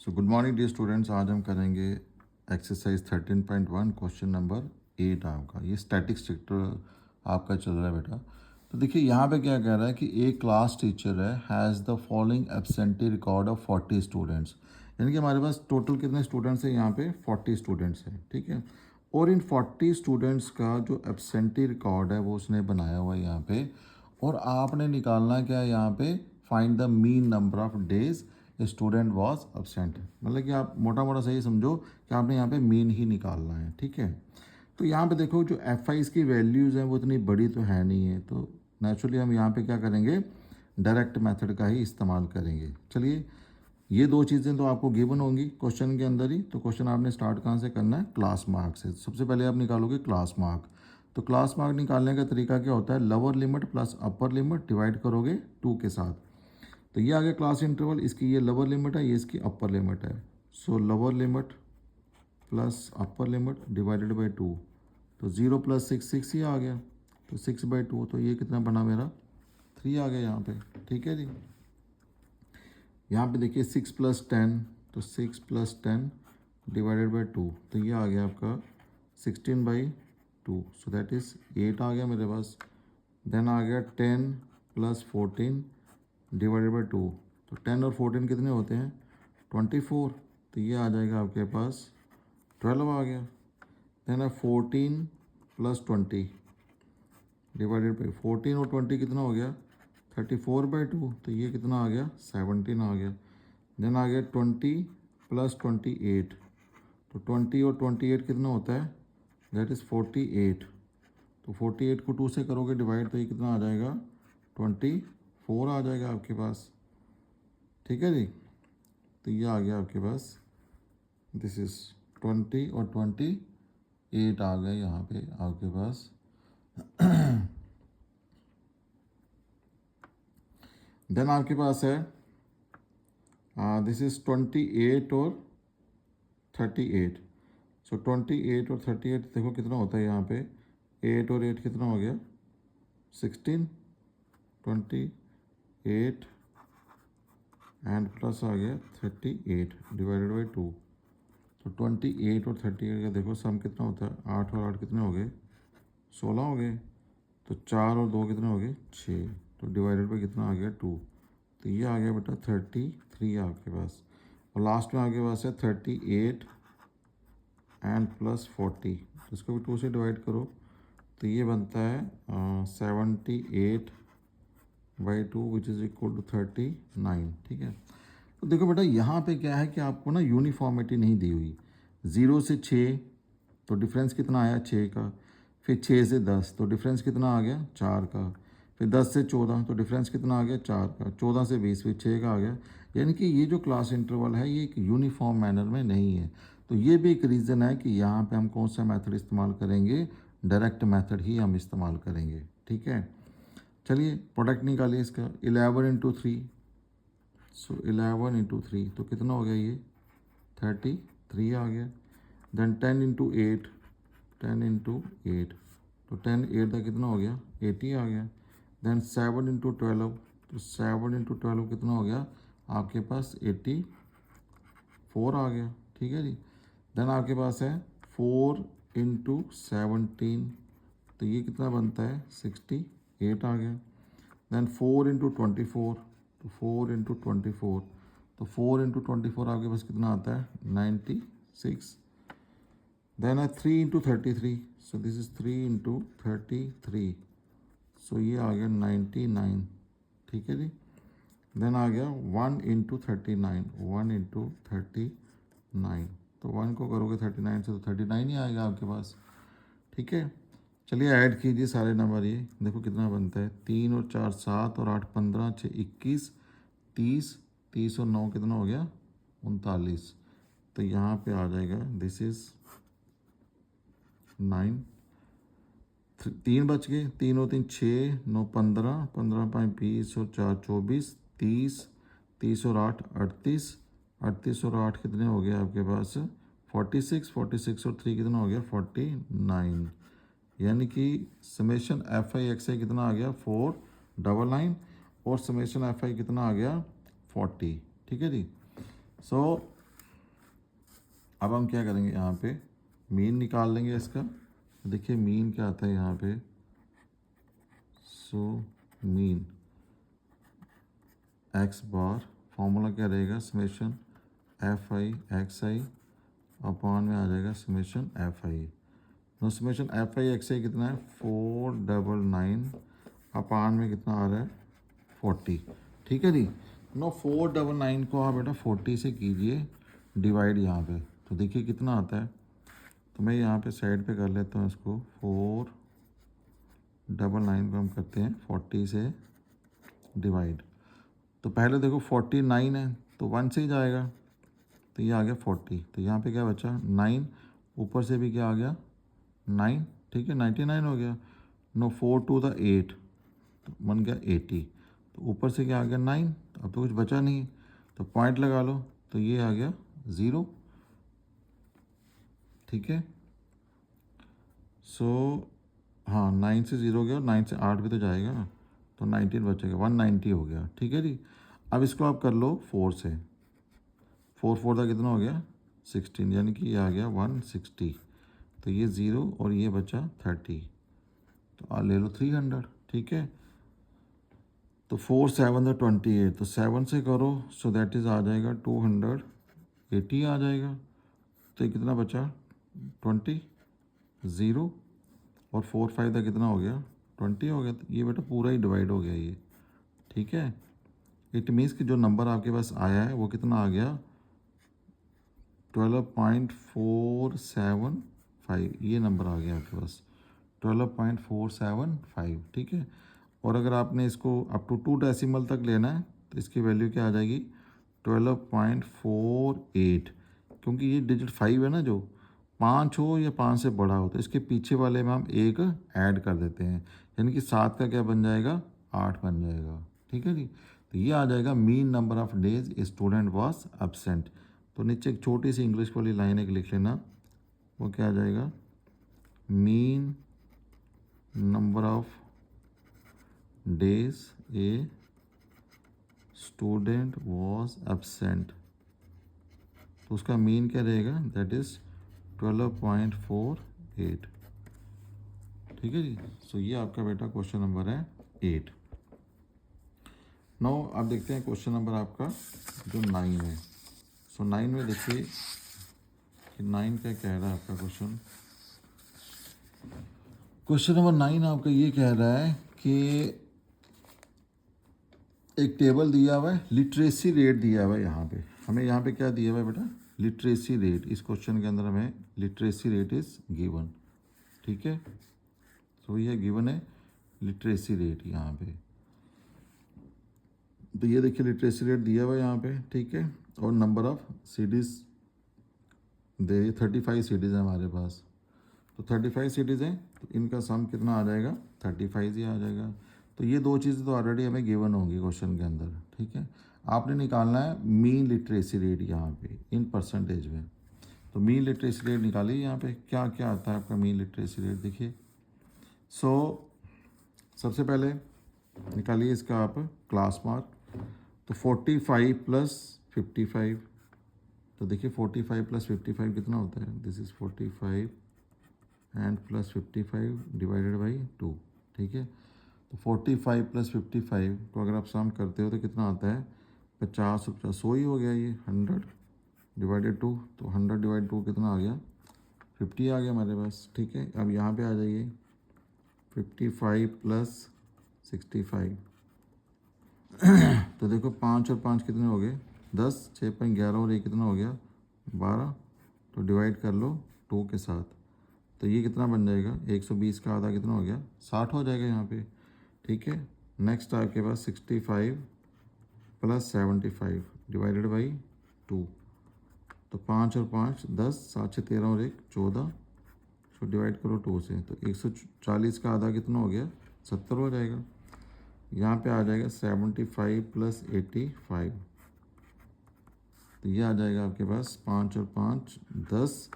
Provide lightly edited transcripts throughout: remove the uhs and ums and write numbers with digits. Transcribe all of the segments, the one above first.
सो good morning dear students. आज हम करेंगे एक्सरसाइज 13.1 क्वेश्चन नंबर 8 आपका। ये स्टैटिक्स चैप्टर आपका चल रहा है बेटा। तो देखिए यहाँ पे क्या कह रहा है कि एक क्लास टीचर है has the following absentee record of 40 students. यानी कि हमारे पास टोटल कितने स्टूडेंट्स हैं यहाँ पे 40 स्टूडेंट्स हैं, ठीक है। और इन 40 स्टूडेंट्स का जो एब्सेंटी रिकॉर्ड है वो उसने बनाया हुआ है यहाँ पे। और आपने निकालना क्या है यहाँ पे, find the mean number of days student was absent. मतलब कि आप मोटा मोटा सही समझो कि आपने यहाँ पे मीन ही निकालना है, ठीक है। तो यहाँ पे देखो जो एफ आईज की वैल्यूज़ हैं वो इतनी बड़ी तो है नहीं है, तो नेचुरली हम यहाँ पे क्या करेंगे, डायरेक्ट मेथड का ही इस्तेमाल करेंगे। चलिए, ये दो चीज़ें तो आपको गिवन होंगी क्वेश्चन के अंदर ही। तो क्वेश्चन आपने स्टार्ट कहाँ से करना है, क्लास मार्क से। सबसे पहले आप निकालोगे क्लास मार्क। तो क्लास मार्क निकालने का तरीका क्या होता है, lower limit plus upper limit divide करोगे 2 के साथ। तो ये आ गया क्लास इंटरवल, इसकी ये लोअर लिमिट है, ये इसकी अपर लिमिट है। सो lower limit plus upper limit divided by 2। तो 0 + 6 6 ही आ गया। तो 6/2, तो ये कितना बना मेरा 3 आ गया यहाँ पे, ठीक है जी। यहाँ पे देखिए 6 + 10, तो 6 + 10 डिवाइडेड बाई 2, तो ये आ गया आपका 16/2। सो दैट इज़ 8 आ गया मेरे पास। देन आ गया 10 + 14 डिवाइडेड बाई 2। तो 10 और 14 कितने होते हैं 24। तो ये आ जाएगा आपके पास 12 आ गया। देन है 14 + 20 डिवाइडेड बाई 14 और 20 कितना हो गया 34/2। तो ये कितना आ गया 17 आ गया। देन आ गया 20 + 28। तो 20 और 28 कितना होता है, दैट इज़ 48। तो 48 को 2 से करोगे डिवाइड, तो ये कितना आ जाएगा 24 आ जाएगा आपके पास, ठीक है जी। तो ये आ गया आपके पास, दिस इज़ 20 और 28 आ गए यहाँ पे आपके पास। देन आपके पास है दिस इज़ 28 और 38। सो 28 और 38 देखो कितना होता है यहाँ पे, 8 और 8 कितना हो गया 16, 28 एंड प्लस आ गया 38 डिवाइडेड बाई 2। तो 28 और 38 का देखो सम कितना होता है, 8 और 8 कितने हो गए 16 हो गए। तो 4 और 2 कितने हो गए 6। तो डिवाइडेड बाई कितना आ गया 2। तो ये आ गया बेटा 33 आपके पास। और लास्ट में आपके पास है 38 एंड प्लस 40। तो इसको भी 2 से डिवाइड करो, तो ये बनता है 78/2 विच इज़ इक्वल टू 39, ठीक है। तो देखो बेटा यहाँ पे क्या है कि आपको ना यूनिफॉर्मिटी नहीं दी हुई। 0 से 6 तो डिफरेंस कितना आया 6 का। फिर 6 से 10 तो डिफरेंस कितना आ गया 4 का। फिर 10 से 14 तो डिफरेंस कितना आ गया 4 का। 14 से 20 फिर 6 का आ गया। यानी कि ये जो क्लास इंटरवल है ये एक यूनिफॉर्म मैनर में नहीं है। तो ये भी एक रीज़न है कि यहाँ पे हम कौन सा मेथड इस्तेमाल करेंगे, डायरेक्ट मेथड ही हम इस्तेमाल करेंगे, ठीक है। चलिए प्रोडक्ट निकालिए इसका, 11 × 3। सो 11 × 3 तो कितना हो गया ये 33 आ गया। देन 10 × 8, 10 × 8 तो 10 8 का कितना हो गया 80 आ गया। देन 7 × 12, तो 7 × 12 कितना हो गया आपके पास 84 आ गया, ठीक है जी। देन आपके पास है 4 × 17, तो ये कितना बनता है 68 आ गया। देन 4 × 24, तो 4 × 24, तो 4 × 24 आपके पास कितना आता है 96। देन है 3 × 33, सो दिस इज 3 × 33, सो ये आ गया 99, ठीक है जी। देन आ गया 1 × 39, 1 × 39, तो 1 को करोगे 39 से तो 39 ही आएगा आपके पास, ठीक है। चलिए ऐड कीजिए सारे नंबर, ये देखो कितना बनता है 3 और 4 7 और 8 15 6 21 30, 30 और 9 कितना हो गया 39। तो यहाँ पे आ जाएगा दिस इज़ 9। 3 बच गए, 3 और 3 6 9 15 15 5 20 और 4 24 30, 30 और 8 38, 38 और 8 कितने हो गए आपके पास 46, 46 और 3 कितना हो गया 49। यानी कि समेशन FI/XI कितना आ गया 499 और समेशन FI कितना आ गया 40, ठीक है जी। सो अब हम क्या करेंगे, यहाँ पे मीन निकाल लेंगे इसका। देखिए मीन क्या आता है यहाँ पे, so mean X bar, formula क्या रहेगा, summation F I X I upon में आ जाएगा summation F I. No summation F I X I कितना है 499 अपॉन में कितना आ रहा है 40। ठीक है जी। नो 499 को आप बेटा 40 से कीजिए डिवाइड यहाँ पे, तो देखिए कितना आता है। तो मैं यहाँ पे साइड पे कर लेता हूँ इसको, 499 को हम करते हैं 40 से डिवाइड। तो पहले देखो 49 है तो 1 से ही जाएगा, तो ये आ गया 40। तो यहाँ पे क्या बचा 9, ऊपर से भी क्या आ गया 9, ठीक है 99 हो गया। नो 4 टू द 8 तो बन गया 80। तो ऊपर से क्या आ गया 9, तो अब तो कुछ बचा नहीं, तो पॉइंट लगा लो, तो ये आ गया 0। ठीक है, सो हाँ 9 से 0 गया और 9 से 8 भी तो जाएगा ना, तो 19 बचेगा, 190 हो गया। ठीक है जी। अब इसको आप कर लो 4 से, 4 4 का कितना हो गया 16, यानी कि ये आ गया 160। तो ये 0 और ये बचा 30, तो आ ले लो 300। ठीक है, तो 4 7 28, तो 7 से करो, सो दैट इज़ आ जाएगा 280 आ जाएगा। तो ये कितना बचा 20, 0 और 4 5 का कितना हो गया 20 हो गया। तो ये बेटा पूरा ही डिवाइड हो गया ये। ठीक है, इट मीन्स कि जो नंबर आपके पास आया है वो कितना आ गया 12.475, ये नंबर आ गया आपके पास 12.475। ठीक है, और अगर आपने इसको अप टू 2 डेसिमल तक लेना है तो इसकी वैल्यू क्या आ जाएगी 12.48, क्योंकि ये डिजिट 5 है ना, जो 5 हो या 5 से बड़ा हो तो इसके पीछे वाले में हम एक ऐड कर देते हैं, यानी कि 7 का क्या बन जाएगा 8 बन जाएगा। ठीक है जी। तो ये आ जाएगा mean number of days student was absent. तो नीचे एक छोटी सी इंग्लिश वाली लाइन एक लिख लेना, वो क्या आ जाएगा mean number of days a student was absent. तो उसका मीन क्या रहेगा, दैट इज़ 12.48। ठीक है जी। सो ये आपका बेटा क्वेश्चन नंबर है 8। नाउ आप देखते हैं क्वेश्चन नंबर आपका जो 9 है। सो 9 में देखिए कि 9 का कह रहा है आपका क्वेश्चन। क्वेश्चन नंबर 9 आपका ये कह रहा है कि एक टेबल दिया हुआ है, लिटरेसी रेट दिया हुआ है। यहाँ पे हमें यहाँ पे क्या दिया हुआ है बेटा लिटरेसी रेट। इस क्वेश्चन के अंदर हमें लिटरेसी रेट इज़ गिवन। ठीक है, तो ये गिवन है लिटरेसी रेट यहाँ पे। तो ये देखिए लिटरेसी रेट दिया हुआ है यहाँ पे। ठीक है, और number of cities they 35 cities है हमारे पास। तो 35 सिटीज़ हैं, तो इनका सम कितना आ जाएगा 35 ही आ जाएगा। तो ये दो चीज़ें तो ऑलरेडी हमें गिवन होंगी क्वेश्चन के अंदर। ठीक है, आपने निकालना है मीन लिटरेसी रेट यहाँ पे इन परसेंटेज में। तो मीन लिटरेसी रेट निकालिए। यहाँ पे क्या क्या आता है आपका मीन लिटरेसी रेट देखिए। सो सबसे पहले निकालिए इसका आप क्लास मार्क। तो 45 प्लस 55, तो देखिए 45 प्लस 55 कितना होता है, this is 45 and plus 55 divided by 2। ठीक है, तो 45 प्लस 55 को अगर आप सम करते हो तो कितना आता है 50 और 50 100 ही हो गया ये 100 डिवाइडेड 2। तो 100 डिवाइड 2 कितना आ गया 50 आ गया हमारे पास। ठीक है, अब यहाँ पे आ जाइए 55 प्लस 65। तो देखो 5 और 5 कितने हो गए 10, 6 पॉइंट 11 और ये कितना हो गया 12। तो डिवाइड कर लो 2 के साथ, तो ये कितना बन जाएगा 120 का आधा कितना हो गया 60 हो जाएगा यहाँ पे। ठीक है, नेक्स्ट आपके पास 65 प्लस 75 डिवाइडेड बाई 2। तो 5 और 5 10, 7 से 13 और 1 14। सो डिवाइड करो 2 से, तो 140 का आधा कितना हो गया 70 हो जाएगा। यहाँ पे आ जाएगा 75 प्लस 85। तो ये आ जाएगा आपके पास 5 और 5 10,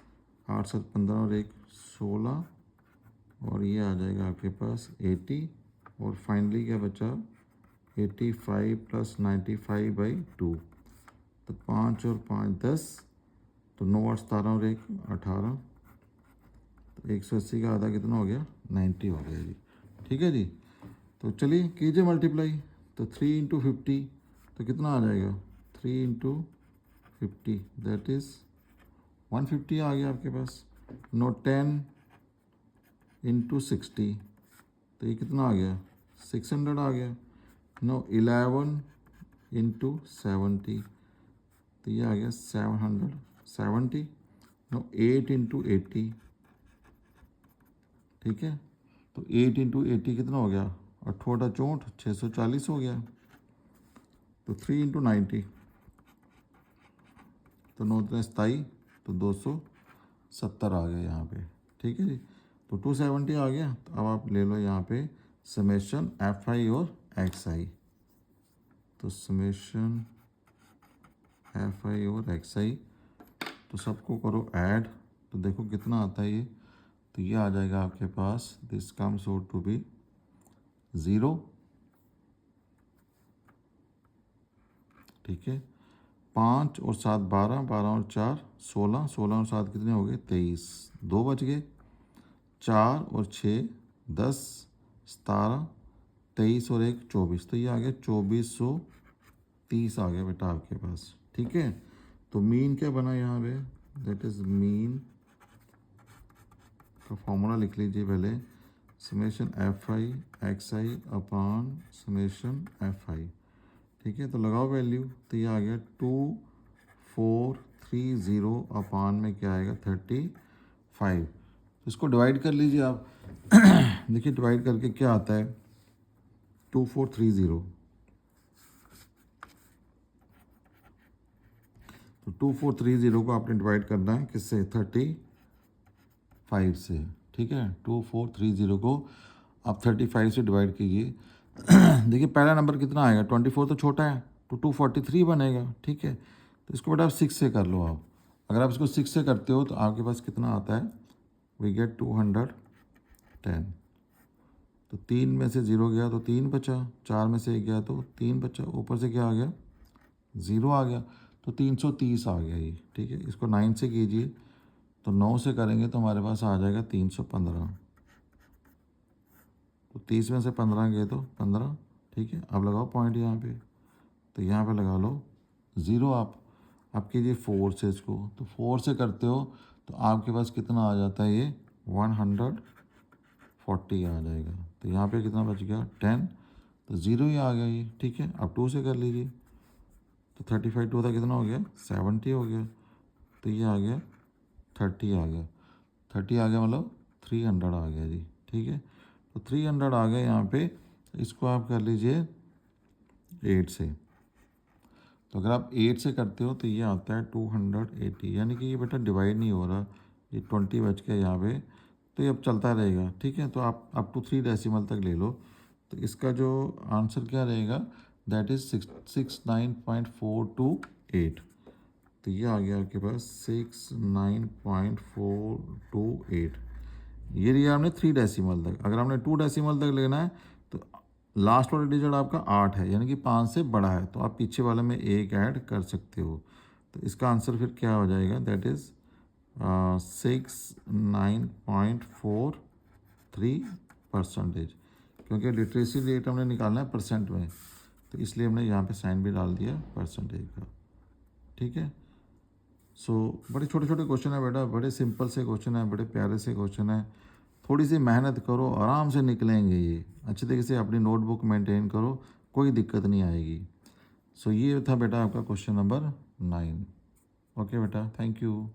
8 7 15 और 1 16, और ये आ जाएगा आपके पास 80। और फाइनली क्या बचा 85 प्लस 95 बाई 2। तो 5 और 5 10, तो 9 8 17 और 1 18, तो 180 का आधा कितना हो गया, 90 हो गया जी। ठीक है जी। तो चलिए कीजिए मल्टीप्लाई। तो 3 इंटू 50 तो कितना आ जाएगा, 3 इंटू 50 दैट इज़ 150 आ गया आपके पास। नो 10 इंटू 60 तो ये कितना आ गया, 600 आ गया। नो 11 इंटू 70 तो ये आ गया 770। नो 8 इंटू 80, ठीक है। तो 8 इंटू 80 कितना हो गया, 8 64 640 हो गया। तो 3 इंटू 90 तो 9 27 तो 270 आ गया यहाँ पे। ठीक है जी। तो 270 आ गया। तो अब आप ले लो यहाँ पे समेशन एफ आई और एक्स आई। तो समेशन एफ आई और एक्स आई तो सबको करो ऐड, तो देखो कितना आता है ये। तो ये आ जाएगा आपके पास, this comes out to be 0। ठीक है। 5 और 7 12, 12 और 4 16, 16 और 7 कितने हो गए, 23, 2 बच गए। 4 और 6 10, 17, 23 और 1 24, तो ये आ गया 2430 आ गया बेटा आपके पास। ठीक है। तो मीन क्या बना यहाँ पे, दैट इज मीन का फॉर्मूला लिख लीजिए पहले, summation F I X I upon summation F आई। ठीक है। तो लगाओ वैल्यू, तो ये आ गया 2430 अपॉन में क्या आएगा 35। तो इसको डिवाइड कर लीजिए आप। देखिए डिवाइड करके क्या आता है, 2430, तो 2430 को आपने डिवाइड करना है किससे, 35 से। ठीक है। 2430 को आप 35 से डिवाइड कीजिए। देखिए पहला नंबर कितना आएगा, 24 तो छोटा है तो 243 बनेगा। ठीक है। तो इसको बेटा आप 6 से कर लो आप। अगर आप इसको 6 से करते हो तो आपके पास कितना आता है, वी गेट 210। तो 3 में से 0 गया तो 3 बचा, 4 में से 1 गया तो 3 बचा, ऊपर से क्या आ गया, 0 आ गया। तो 330 आ गया ये। ठीक है। इसको 9 से कीजिए, तो 9 से करेंगे तो हमारे पास आ जाएगा 315। तो 30 में से 15 गए तो 15। ठीक है। अब लगाओ पॉइंट यहाँ पे, तो यहाँ पे लगा लो 0। आप कीजिए 4 से इसको, तो 4 से करते हो तो आपके पास कितना आ जाता है, ये 140 आ जाएगा। तो यहाँ पे कितना बच गया, 10, तो 0 ही आ गया ये। ठीक है। अब 2 से कर लीजिए, तो 35 2 था कितना हो गया, 70 हो गया। तो ये आ गया 30 आ गया। 30 आ गया मतलब 300 आ गया जी। ठीक है। तो 300 आ गया यहाँ पे। इसको आप कर लीजिए 8 से। तो अगर आप 8 से करते हो तो ये आता है 280, यानी कि ये बेटा डिवाइड नहीं हो रहा, ये 20 बच गया यहाँ पे। तो ये अब चलता रहेगा। ठीक है। तो आप अप टू 3 डेसिमल तक ले लो। तो इसका जो आंसर क्या रहेगा, दैट इज़ 69.428। तो ये आ गया आपके पास 69.428। ये लिया आपने 3 डेसिमल तक। अगर आपने 2 डेसिमल तक लेना है तो लास्ट वाला डिजिट आपका 8 है, यानी कि 5 से बड़ा है, तो आप पीछे वाले में 1 ऐड कर सकते हो। तो इसका आंसर फिर क्या हो जाएगा, दैट इज़ 69.43%। क्योंकि लिटरेसी रेट हमने निकालना है परसेंट में, तो इसलिए हमने यहाँ पे साइन भी डाल दिया परसेंटेज का। ठीक है। सो बड़े छोटे छोटे क्वेश्चन है बेटा, बड़े सिंपल से क्वेश्चन है, बड़े प्यारे से क्वेश्चन है। थोड़ी सी मेहनत करो, आराम से निकलेंगे ये। अच्छे तरीके से अपनी नोटबुक मेंटेन करो, कोई दिक्कत नहीं आएगी। सो ये था बेटा आपका क्वेश्चन नंबर 9। ओके बेटा, थैंक यू।